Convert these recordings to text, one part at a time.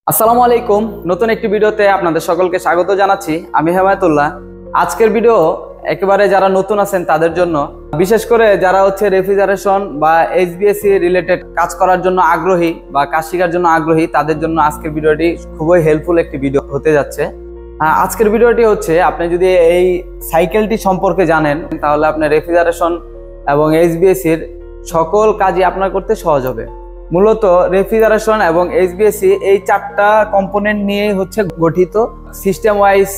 আসসালামু আলাইকুম। নতুন একটি ভিডিওতে আপনাদের সকলকে স্বাগত জানাচ্ছি। আমি হেমায়েতুল্লাহ। আজকের ভিডিও একেবারে যারা নতুন আছেন তাদের জন্য, বিশেষ করে যারা রেফ্রিজারেশন বা এইচভিএসি রিলেটেড কাজ করার জন্য আগ্রহী বা কাজ শেখার জন্য আগ্রহী, তাদের জন্য আজকের ভিডিওটি খুবই হেল্পফুল একটি ভিডিও হতে যাচ্ছে। আজকের ভিডিওটি হচ্ছে, আপনি যদি এই সাইকেলটি সম্পর্কে জানেন তাহলে আপনি রেফ্রিজারেশন এবং এইচভিএসির সকল কাজই আপনার করতে সহজ হবে। মূলত রেফ্রিজারেশন এবং এইচভিএসি এই চারটা কম্পোনেন্ট নিয়ে গঠিত। সিস্টেম ওয়াইজ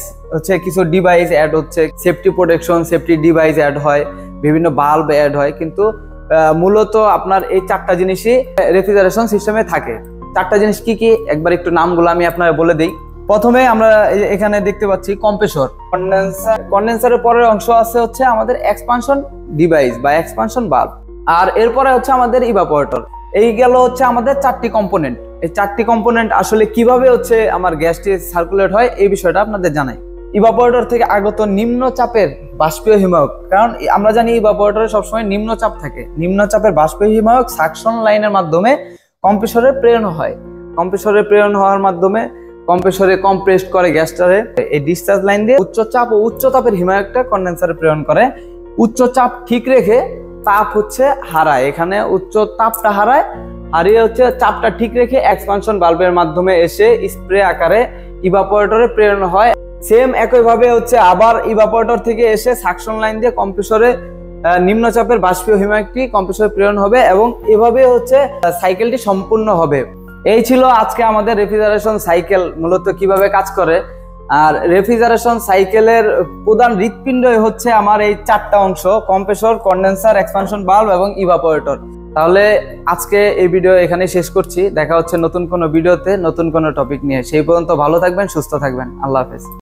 কিছু ডিভাইস অ্যাড হচ্ছে, safety protection, safety device add হয়, বিভিন্ন বাল্ব অ্যাড হয়, কিন্তু মূলত আপনার এই চারটা জিনিসই রেফ্রিজারেশন সিস্টেমে থাকে। চারটা জিনিস কি কি একবার একটু নামগুলো আমি আপনার বলে দিই। প্রথমে আমরা এখানে দেখতে পাচ্ছি কম্প্রেসর, কন্ডেন্সারের পরের অংশ আছে আমাদের এক্সপানশন ডিভাইস বা এক্সপানশন বাল্ব, আর এরপরে আমাদের ইভাপোরেটর। এই গেল আমাদের চারটি কম্পোনেন্ট। এই চারটি কম্পোনেন্ট আসলে কিভাবে আমার গ্যাসটি সার্কুলেট হয় এই বিষয়টা আপনাদের জানাই। ইভাপোরেটর থেকে আগত নিম্ন চাপের বাষ্পীয় হিমায়ক, কারণ আমরা জানি ইভাপোরেটরে সবসময় নিম্ন চাপ থাকে। নিম্ন চাপের বাষ্পীয় হিমায়ক সাকশন লাইনের মাধ্যমে কম্প্রেসরে প্রেরণ হয়। কম্প্রেসরে প্রেরণ হওয়ার মাধ্যমে কম্প্রেসরে কম্প্রেস করে গ্যাসটারে, এই ডিসচার্জ লাইন দিয়ে উচ্চ চাপ ও উচ্চ তাপের হিমায়কটা কন্ডেন্সারে প্রেরণ করে। উচ্চ চাপ ঠিক রেখে তাপ হারায়, এখানে উচ্চ তাপটা হারিয়ে চাপটা ঠিক রেখে এক্সপানশন বাল্বের মাধ্যমে এসে স্প্রে আকারে ইভাপোরেটরে প্রেরণ হয়। সেম একইভাবে আবার ইভাপোরেটর থেকে এসে সাকশন লাইন দিয়ে কম্প্রেসরে নিম্নচাপের বাষ্পীয় হিমায়কটি কম্প্রেসরে প্রেরণ হবে, এবং এভাবে সাইকেলটি সম্পূর্ণ হবে। এই ছিল আজকে আমাদের রেফ্রিজারেশন সাইকেল মূলত কিভাবে কাজ করে। আর রেফ্রিজারেশন সাইকেলের প্রধান হৃৎপিণ্ডই আমার এই চারটা অংশ: কম্প্রেসর, কন্ডেন্সার, এক্সপানশন বাল্ব এবং ইভাপোরেটর। তাহলে আজকে এই ভিডিও এখানে শেষ করছি। দেখা হচ্ছে নতুন কোনো ভিডিওতে নতুন কোনো টপিক নিয়ে। সেই পর্যন্ত ভালো থাকবেন, সুস্থ থাকবেন। আল্লাহ হাফেজ।